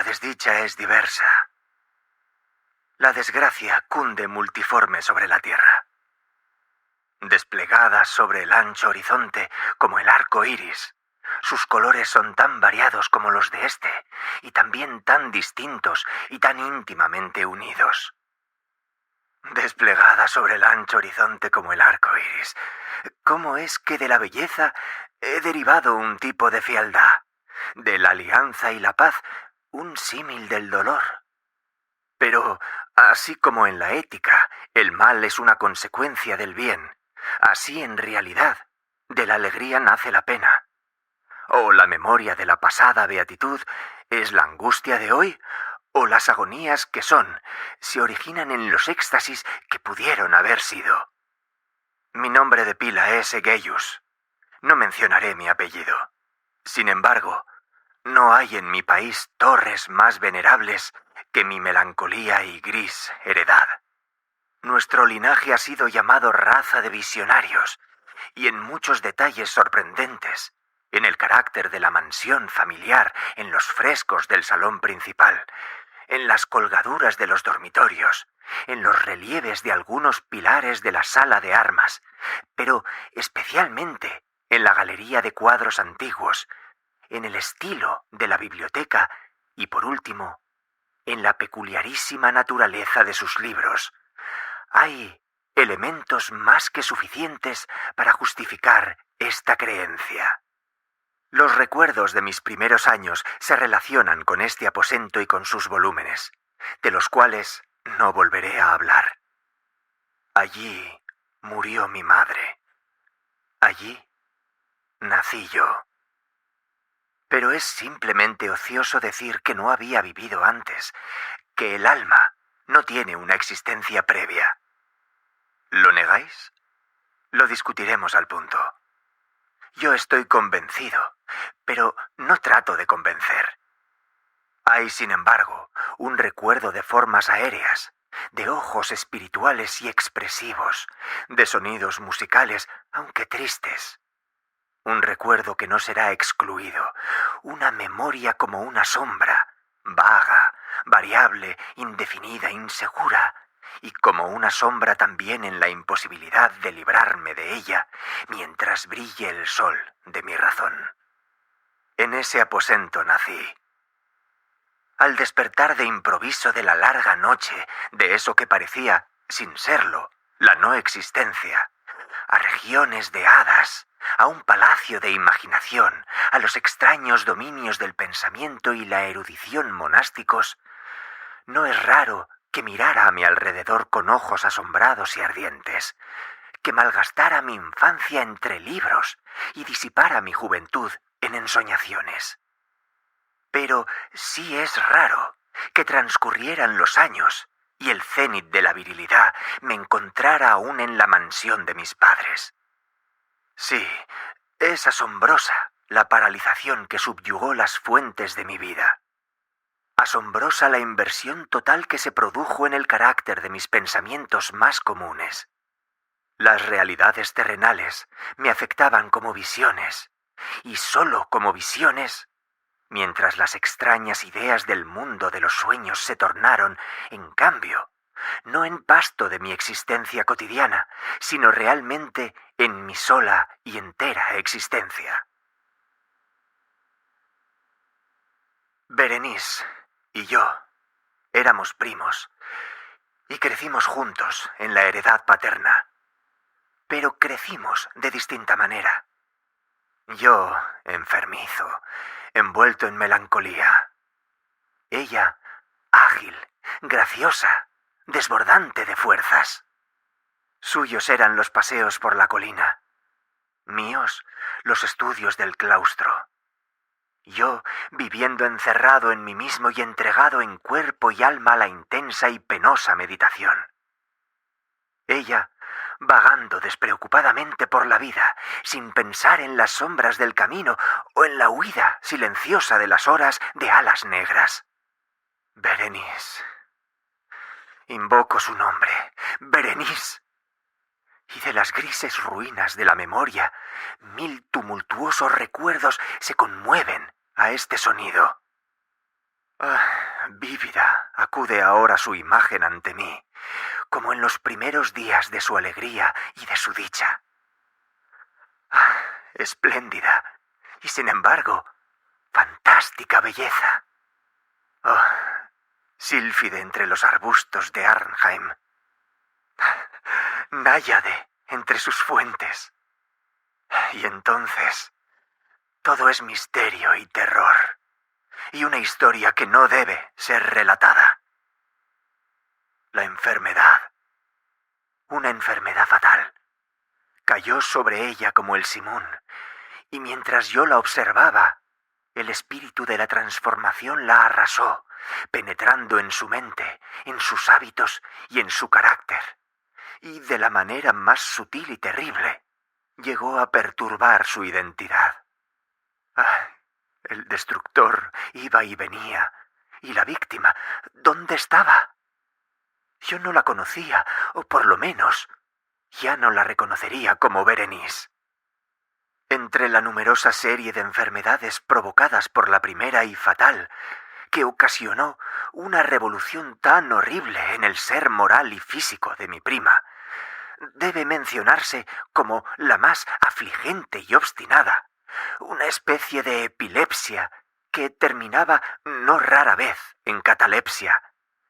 desdicha es diversa. La desgracia cunde multiforme sobre la tierra. Desplegada sobre el ancho horizonte como el arco iris, sus colores son tan variados como los de este, y también tan distintos y tan íntimamente unidos. Desplegada sobre el ancho horizonte como el arco iris, ¿cómo es que de la belleza he derivado un tipo de fealdad? De la alianza y la paz, un símil del dolor. Pero, así como en la ética, el mal es una consecuencia del bien, así en realidad, de la alegría nace la pena. O la memoria de la pasada beatitud es la angustia de hoy, o las agonías que son, se originan en los éxtasis que pudieron haber sido. Mi nombre de pila es Egeius. No mencionaré mi apellido. Sin embargo, no hay en mi país torres más venerables que mi melancolía y gris heredad. Nuestro linaje ha sido llamado raza de visionarios, y en muchos detalles sorprendentes, en el carácter de la mansión familiar, en los frescos del salón principal, en las colgaduras de los dormitorios, en los relieves de algunos pilares de la sala de armas, pero especialmente en la galería de cuadros antiguos, en el estilo de la biblioteca y, por último, en la peculiarísima naturaleza de sus libros. Hay elementos más que suficientes para justificar esta creencia. Los recuerdos de mis primeros años se relacionan con este aposento y con sus volúmenes, de los cuales no volveré a hablar. Allí murió mi madre. Allí nací yo. Pero es simplemente ocioso decir que no había vivido antes, que el alma no tiene una existencia previa. ¿Lo negáis? Lo discutiremos al punto. Yo estoy convencido, pero no trato de convencer. Hay, sin embargo, un recuerdo de formas aéreas, de ojos espirituales y expresivos, de sonidos musicales, aunque tristes. Un recuerdo que no será excluido, una memoria como una sombra, vaga, variable, indefinida, insegura, y como una sombra también en la imposibilidad de librarme de ella mientras brille el sol de mi razón. En ese aposento nací. Al despertar de improviso de la larga noche, de eso que parecía, sin serlo, la no existencia, a regiones de hadas, a un palacio de imaginación, a los extraños dominios del pensamiento y la erudición monásticos, no es raro que mirara a mi alrededor con ojos asombrados y ardientes, que malgastara mi infancia entre libros y disipara mi juventud en ensoñaciones. Pero sí es raro que transcurrieran los años y el cénit de la virilidad me encontrara aún en la mansión de mis padres. Sí, es asombrosa la paralización que subyugó las fuentes de mi vida. Asombrosa la inversión total que se produjo en el carácter de mis pensamientos más comunes. Las realidades terrenales me afectaban como visiones, y sólo como visiones, mientras las extrañas ideas del mundo de los sueños se tornaron, en cambio, no en pasto de mi existencia cotidiana, sino realmente en mi sola y entera existencia. Berenice y yo éramos primos y crecimos juntos en la heredad paterna, pero crecimos de distinta manera. Yo, enfermizo, envuelto en melancolía. Ella, ágil, graciosa, desbordante de fuerzas. Suyos eran los paseos por la colina, míos los estudios del claustro. Yo, viviendo encerrado en mí mismo y entregado en cuerpo y alma a la intensa y penosa meditación. Ella, vagando despreocupadamente por la vida, sin pensar en las sombras del camino o en la huida silenciosa de las horas de alas negras. Berenice. Invoco su nombre, Berenice. Y de las grises ruinas de la memoria, 1000 tumultuosos recuerdos se conmueven a este sonido. Vívida acude ahora su imagen ante mí, como en los primeros días de su alegría y de su dicha. Espléndida y, sin embargo, fantástica belleza. Sílfide entre los arbustos de Arnheim. Náyade entre sus fuentes. Y entonces, todo es misterio y terror, y una historia que no debe ser relatada. La enfermedad, una enfermedad fatal, cayó sobre ella como el simón, y mientras yo la observaba, el espíritu de la transformación la arrasó, penetrando en su mente, en sus hábitos y en su carácter, y de la manera más sutil y terrible, llegó a perturbar su identidad. El destructor iba y venía, y la víctima, ¿dónde estaba? Yo no la conocía, o por lo menos, ya no la reconocería como Berenice. Entre la numerosa serie de enfermedades provocadas por la primera y fatal, que ocasionó una revolución tan horrible en el ser moral y físico de mi prima, debe mencionarse como la más afligente y obstinada, una especie de epilepsia que terminaba no rara vez en catalepsia,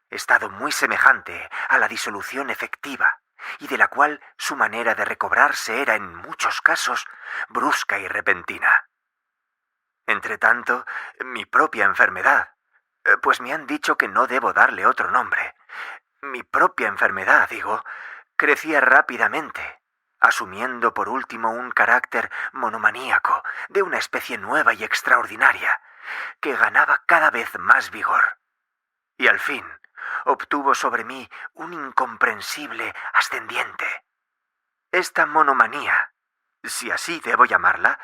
estado muy semejante a la disolución efectiva, y de la cual su manera de recobrarse era en muchos casos brusca y repentina. Entretanto, mi propia enfermedad, pues me han dicho que no debo darle otro nombre, mi propia enfermedad, digo, crecía rápidamente, asumiendo por último un carácter monomaníaco de una especie nueva y extraordinaria, que ganaba cada vez más vigor. Y al fin obtuvo sobre mí un incomprensible ascendiente. Esta monomanía, si así debo llamarla,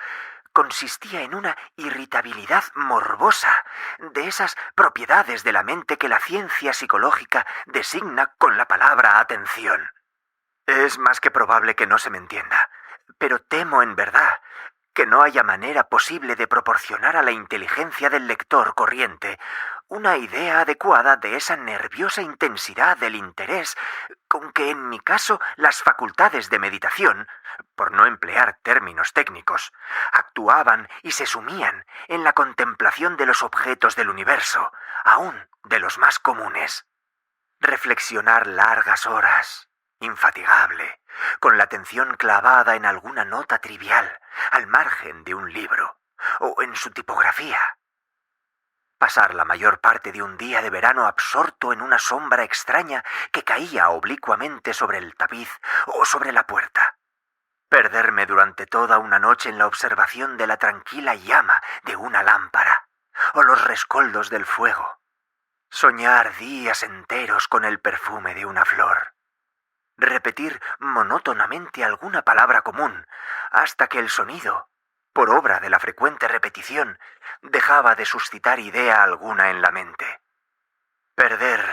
consistía en una irritabilidad morbosa, de esas propiedades de la mente que la ciencia psicológica designa con la palabra atención. Es más que probable que no se me entienda, pero temo en verdad que no haya manera posible de proporcionar a la inteligencia del lector corriente una idea adecuada de esa nerviosa intensidad del interés con que en mi caso las facultades de meditación, por no emplear términos técnicos, actuaban y se sumían en la contemplación de los objetos del universo, aún de los más comunes. Reflexionar largas horas, infatigable, con la atención clavada en alguna nota trivial, al margen de un libro, o en su tipografía. Pasar la mayor parte de un día de verano absorto en una sombra extraña que caía oblicuamente sobre el tapiz o sobre la puerta. Perderme durante toda una noche en la observación de la tranquila llama de una lámpara, o los rescoldos del fuego. Soñar días enteros con el perfume de una flor. Repetir monótonamente alguna palabra común, hasta que el sonido, por obra de la frecuente repetición, dejaba de suscitar idea alguna en la mente. Perder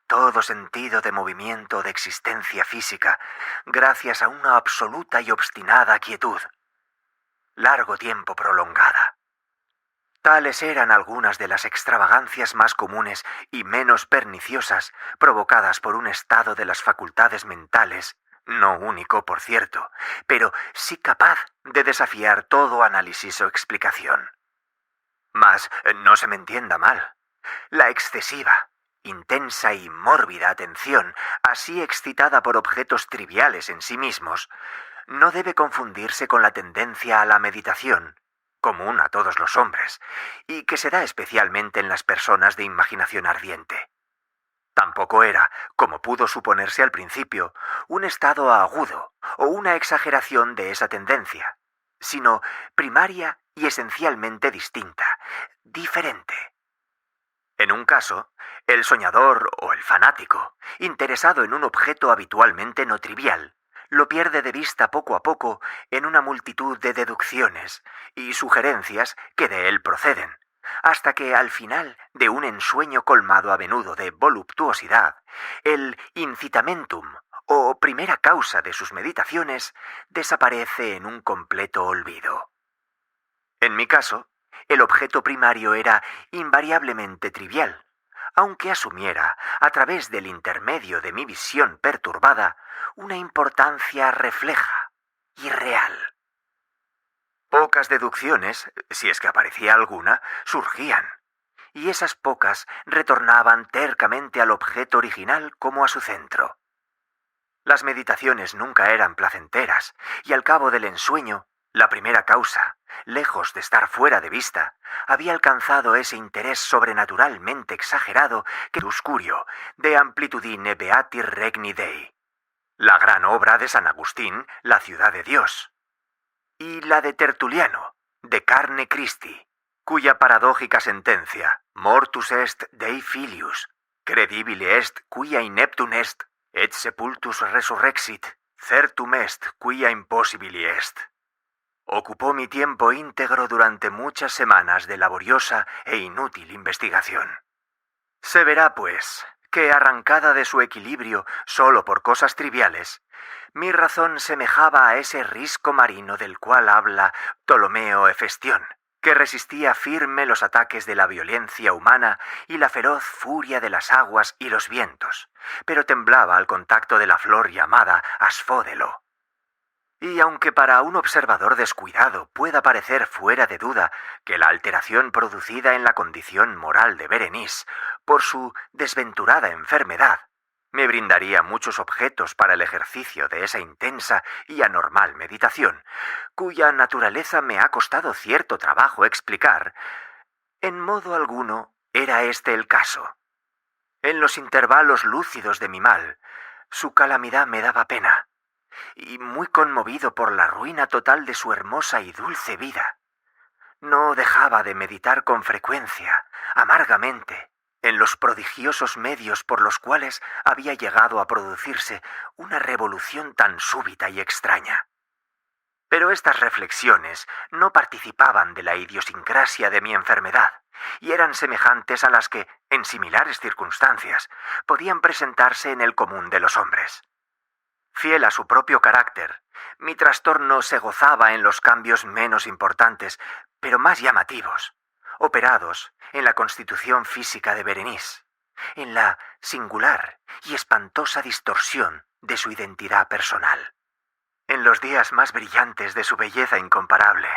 todo sentido de movimiento o de existencia física gracias a una absoluta y obstinada quietud, largo tiempo prolongada. Tales eran algunas de las extravagancias más comunes y menos perniciosas provocadas por un estado de las facultades mentales, no único, por cierto, pero sí capaz de desafiar todo análisis o explicación. Mas no se me entienda mal. La excesiva, intensa y mórbida atención, así excitada por objetos triviales en sí mismos, no debe confundirse con la tendencia a la meditación, común a todos los hombres, y que se da especialmente en las personas de imaginación ardiente. Tampoco era, como pudo suponerse al principio, un estado agudo o una exageración de esa tendencia, sino primaria y esencialmente distinta, diferente. En un caso, el soñador o el fanático, interesado en un objeto habitualmente no trivial, lo pierde de vista poco a poco en una multitud de deducciones y sugerencias que de él proceden, hasta que al final de un ensueño colmado a menudo de voluptuosidad, el incitamentum o primera causa de sus meditaciones desaparece en un completo olvido. En mi caso, el objeto primario era invariablemente trivial, aunque asumiera, a través del intermedio de mi visión perturbada, una importancia refleja y real. Pocas deducciones, si es que aparecía alguna, surgían, y esas pocas retornaban tercamente al objeto original como a su centro. Las meditaciones nunca eran placenteras, y al cabo del ensueño, la primera causa, lejos de estar fuera de vista, había alcanzado ese interés sobrenaturalmente exagerado que Tuscurio, de Amplitudine Beatir Regni Dei, la gran obra de San Agustín, La ciudad de Dios, y la de Tertuliano, De carne Christi, cuya paradójica sentencia, mortus est Dei filius, credibile est quia ineptum est, et sepultus resurrexit, certum est quia impossibili est, ocupó mi tiempo íntegro durante muchas semanas de laboriosa e inútil investigación. Se verá, pues, que arrancada de su equilibrio solo por cosas triviales, mi razón semejaba a ese risco marino del cual habla Ptolomeo Hefestión, que resistía firme los ataques de la violencia humana y la feroz furia de las aguas y los vientos, pero temblaba al contacto de la flor llamada asfódelo. Y aunque para un observador descuidado pueda parecer fuera de duda que la alteración producida en la condición moral de Berenice por su desventurada enfermedad me brindaría muchos objetos para el ejercicio de esa intensa y anormal meditación, cuya naturaleza me ha costado cierto trabajo explicar, en modo alguno era este el caso. En los intervalos lúcidos de mi mal, su calamidad me daba pena, y muy conmovido por la ruina total de su hermosa y dulce vida, no dejaba de meditar con frecuencia, amargamente, en los prodigiosos medios por los cuales había llegado a producirse una revolución tan súbita y extraña. Pero estas reflexiones no participaban de la idiosincrasia de mi enfermedad, y eran semejantes a las que, en similares circunstancias, podían presentarse en el común de los hombres. Fiel a su propio carácter, mi trastorno se gozaba en los cambios menos importantes, pero más llamativos, operados en la constitución física de Berenice, en la singular y espantosa distorsión de su identidad personal, en los días más brillantes de su belleza incomparable.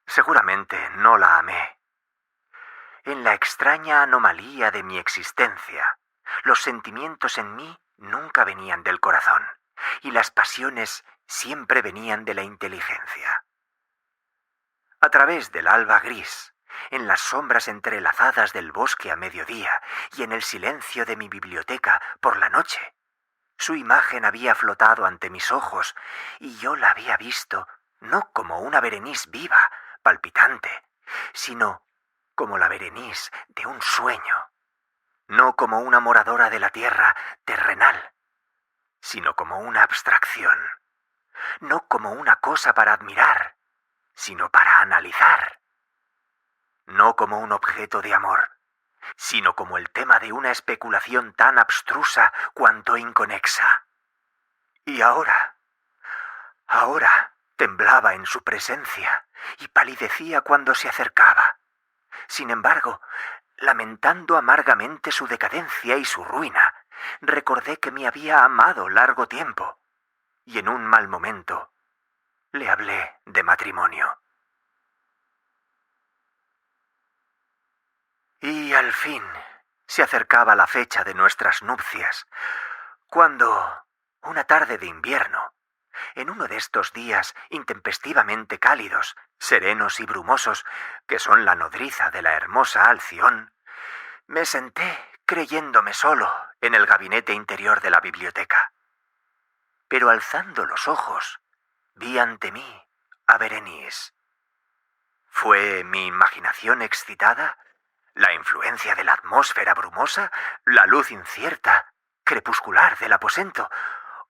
Seguramente no la amé. En la extraña anomalía de mi existencia, los sentimientos en mí nunca venían del corazón, y las pasiones siempre venían de la inteligencia. A través del alba gris, en las sombras entrelazadas del bosque a mediodía y en el silencio de mi biblioteca por la noche, su imagen había flotado ante mis ojos y yo la había visto no como una Berenice viva, palpitante, sino como la Berenice de un sueño, no como una moradora de la tierra terrenal, sino como una abstracción, no como una cosa para admirar, sino para analizar, no como un objeto de amor, sino como el tema de una especulación tan abstrusa cuanto inconexa. Y ahora temblaba en su presencia y palidecía cuando se acercaba. Sin embargo, lamentando amargamente su decadencia y su ruina, recordé que me había amado largo tiempo, y en un mal momento le hablé de matrimonio. Y al fin se acercaba la fecha de nuestras nupcias, cuando, una tarde de invierno, en uno de estos días intempestivamente cálidos, serenos y brumosos, que son la nodriza de la hermosa Alción, me senté creyéndome solo en el gabinete interior de la biblioteca. Pero alzando los ojos, vi ante mí a Berenice. ¿Fue mi imaginación excitada? ¿La influencia de la atmósfera brumosa? ¿La luz incierta, crepuscular del aposento?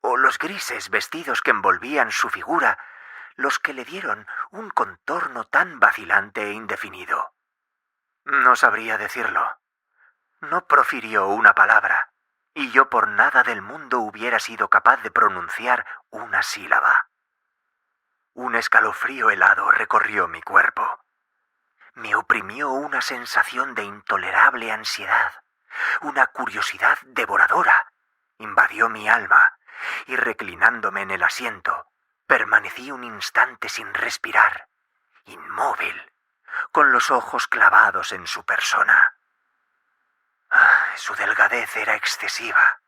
¿O los grises vestidos que envolvían su figura, los que le dieron un contorno tan vacilante e indefinido? No sabría decirlo. No profirió una palabra, y yo por nada del mundo hubiera sido capaz de pronunciar una sílaba. Un escalofrío helado recorrió mi cuerpo. Me oprimió una sensación de intolerable ansiedad, Una curiosidad devoradora invadió mi alma y reclinándome en el asiento, permanecí un instante sin respirar, inmóvil, con los ojos clavados en su persona. Su delgadez era excesiva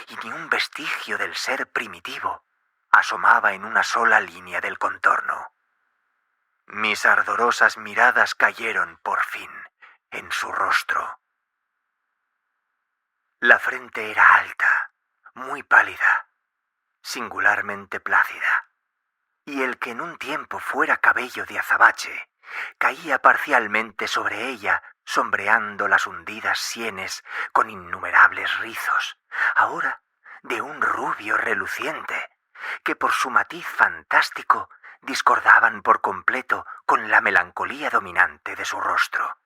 y ni un vestigio del ser primitivo asomaba en una sola línea del contorno. Mis ardorosas miradas cayeron, por fin, en su rostro. La frente era alta, muy pálida, singularmente plácida, y el que en un tiempo fuera cabello de azabache, caía parcialmente sobre ella, sombreando las hundidas sienes con innumerables rizos, ahora de un rubio reluciente, que por su matiz fantástico discordaban por completo con la melancolía dominante de su rostro.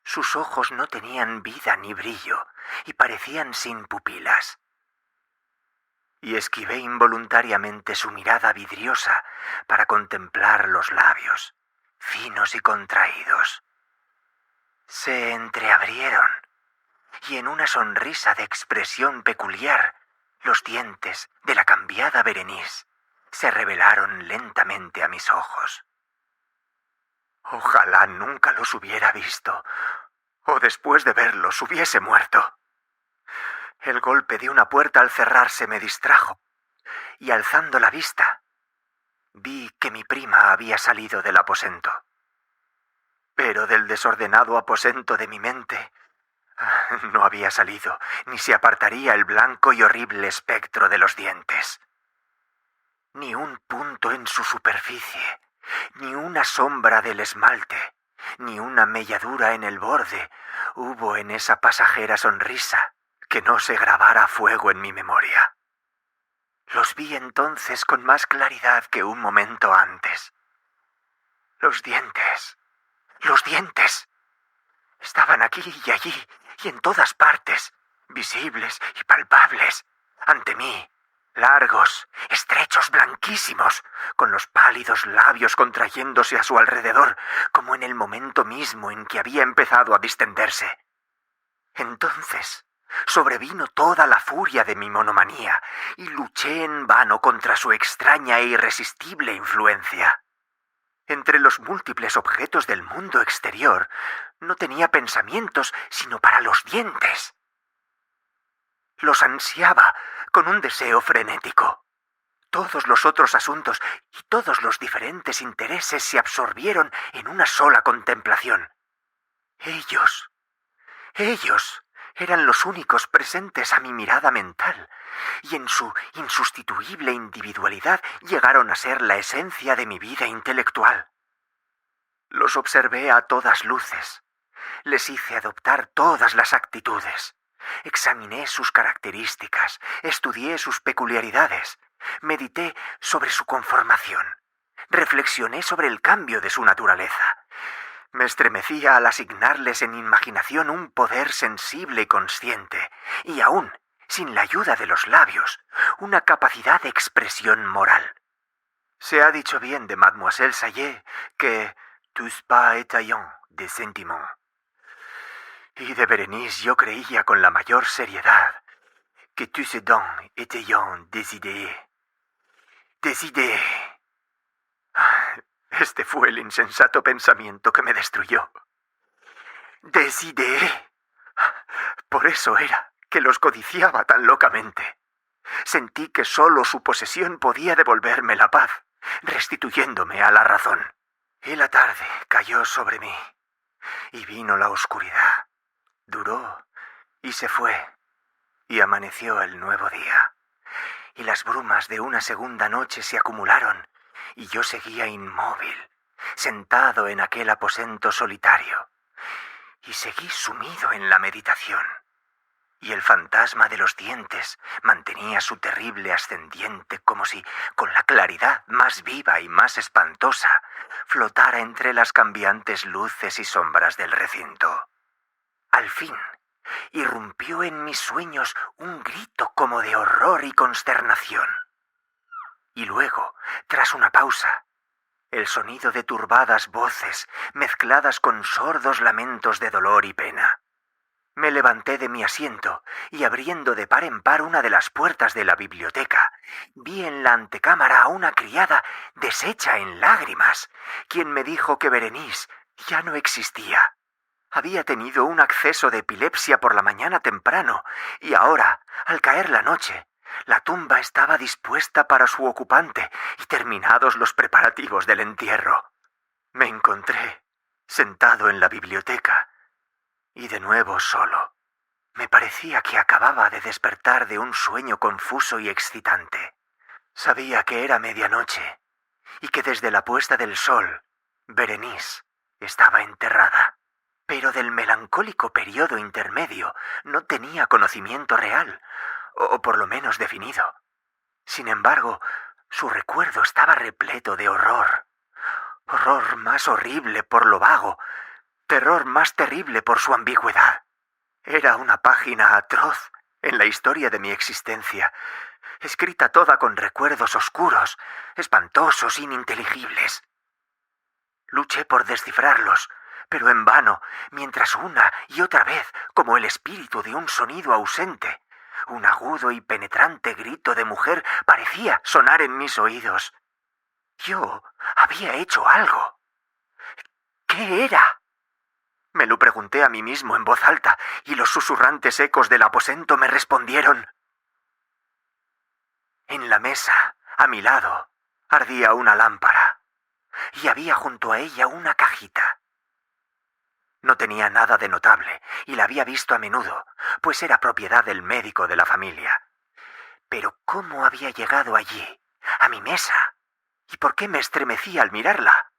Sus ojos no tenían vida ni brillo y parecían sin pupilas. Y esquivé involuntariamente su mirada vidriosa para contemplar los labios, finos y contraídos. Se entreabrieron y en una sonrisa de expresión peculiar, los dientes de la cambiada Berenice se revelaron lentamente a mis ojos. Ojalá nunca los hubiera visto, o después de verlos hubiese muerto. El golpe de una puerta al cerrarse me distrajo, y alzando la vista, vi que mi prima había salido del aposento. Pero del desordenado aposento de mi mente no había salido, ni se apartaría el blanco y horrible espectro de los dientes. Ni un punto en su superficie, ni una sombra del esmalte, ni una melladura en el borde hubo en esa pasajera sonrisa que no se grabara a fuego en mi memoria. Los vi entonces con más claridad que un momento antes. Los dientes. Estaban aquí y allí y en todas partes, visibles y palpables, ante mí, largos, estrechos, blanquísimos, con los pálidos labios contrayéndose a su alrededor, como en el momento mismo en que había empezado a distenderse. Entonces sobrevino toda la furia de mi monomanía y luché en vano contra su extraña e irresistible influencia. Entre los múltiples objetos del mundo exterior, no tenía pensamientos sino para los dientes. Los ansiaba con un deseo frenético. Todos los otros asuntos y todos los diferentes intereses se absorbieron en una sola contemplación. Ellos eran los únicos presentes a mi mirada mental, y en su insustituible individualidad llegaron a ser la esencia de mi vida intelectual. Los observé a todas luces, les hice adoptar todas las actitudes, examiné sus características, estudié sus peculiaridades, medité sobre su conformación, reflexioné sobre el cambio de su naturaleza. Me estremecía al asignarles en imaginación un poder sensible y consciente, y aún, sin la ayuda de los labios, una capacidad de expresión moral. Se ha dicho bien de Mademoiselle Sayet que tous pas étallant de sentiment. Y de Berenice yo creía con la mayor seriedad que tous ces dents étallant des idées. Des idées. Este fue el insensato pensamiento que me destruyó. Des idées. Por eso era que los codiciaba tan locamente. Sentí que solo su posesión podía devolverme la paz, restituyéndome a la razón. Y la tarde cayó sobre mí, y vino la oscuridad. Duró y se fue, y amaneció el nuevo día. Y las brumas de una segunda noche se acumularon, y yo seguía inmóvil, sentado en aquel aposento solitario, y seguí sumido en la meditación. Y el fantasma de los dientes mantenía su terrible ascendiente como si, con la claridad más viva y más espantosa, flotara entre las cambiantes luces y sombras del recinto. Al fin, irrumpió en mis sueños un grito como de horror y consternación. Y luego, tras una pausa, el sonido de turbadas voces mezcladas con sordos lamentos de dolor y pena. Me levanté de mi asiento y abriendo de par en par una de las puertas de la biblioteca, vi en la antecámara a una criada deshecha en lágrimas, quien me dijo que Berenice ya no existía. Había tenido un acceso de epilepsia por la mañana temprano y ahora, al caer la noche, la tumba estaba dispuesta para su ocupante y terminados los preparativos del entierro. Me encontré sentado en la biblioteca y de nuevo solo. Me parecía que acababa de despertar de un sueño confuso y excitante. Sabía que era medianoche y que desde la puesta del sol, Berenice estaba enterrada. Pero del melancólico periodo intermedio no tenía conocimiento real, o por lo menos definido. Sin embargo, su recuerdo estaba repleto de horror. Horror más horrible por lo vago, terror más terrible por su ambigüedad. Era una página atroz en la historia de mi existencia, escrita toda con recuerdos oscuros, espantosos, ininteligibles. Luché por descifrarlos, pero en vano, mientras una y otra vez, como el espíritu de un sonido ausente, un agudo y penetrante grito de mujer parecía sonar en mis oídos. Yo había hecho algo. ¿Qué era? Me lo pregunté a mí mismo en voz alta, y los susurrantes ecos del aposento me respondieron. En la mesa, a mi lado, ardía una lámpara, y había junto a ella una cajita. No tenía nada de notable, y la había visto a menudo, pues era propiedad del médico de la familia. Pero ¿cómo había llegado allí, a mi mesa? ¿Y por qué me estremecí al mirarla?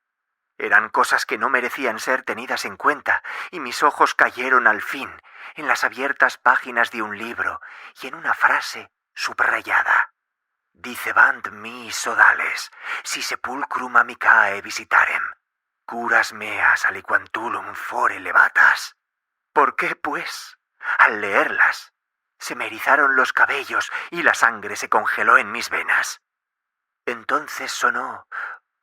Eran cosas que no merecían ser tenidas en cuenta, y mis ojos cayeron al fin en las abiertas páginas de un libro y en una frase subrayada. Dicebant mi sodales, si sepulcrum amicae visitarem. Curas meas aliquantulum fore levatas. ¿Por qué, pues? Al leerlas, se me erizaron los cabellos y la sangre se congeló en mis venas. Entonces sonó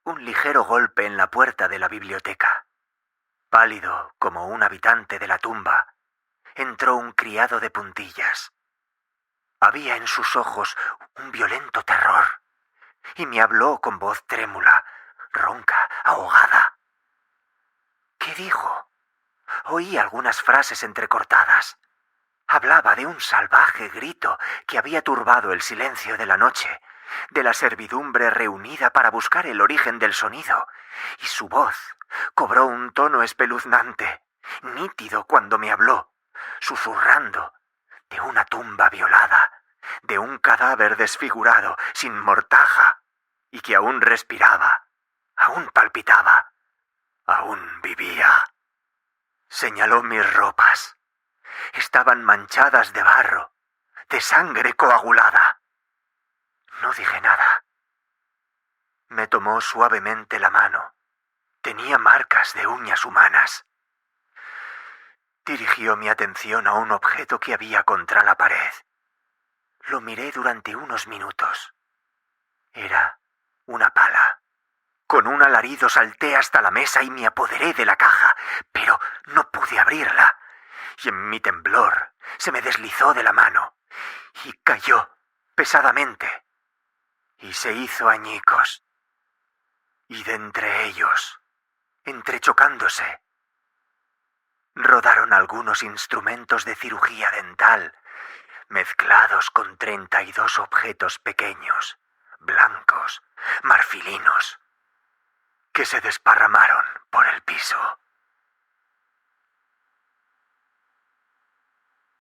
un ligero golpe en la puerta de la biblioteca. Pálido como un habitante de la tumba, entró un criado de puntillas. Había en sus ojos un violento terror, y me habló con voz trémula, ronca, ahogada. ¿Qué dijo? Oí algunas frases entrecortadas. Hablaba de un salvaje grito que había turbado el silencio de la noche, de la servidumbre reunida para buscar el origen del sonido, y su voz cobró un tono espeluznante, nítido cuando me habló, susurrando de una tumba violada, de un cadáver desfigurado, sin mortaja, y que aún respiraba, aún palpitaba, aún vivía. Señaló mis ropas. Estaban manchadas de barro, de sangre coagulada. No dije nada. Me tomó suavemente la mano. Tenía marcas de uñas humanas. Dirigió mi atención a un objeto que había contra la pared. Lo miré durante unos minutos. Era una pala. Con un alarido salté hasta la mesa y me apoderé de la caja, pero no pude abrirla. Y en mi temblor se me deslizó de la mano y cayó pesadamente. Y se hizo añicos. Y de entre ellos, entrechocándose, rodaron algunos instrumentos de cirugía dental, mezclados con 32 objetos pequeños, blancos, marfilinos, que se desparramaron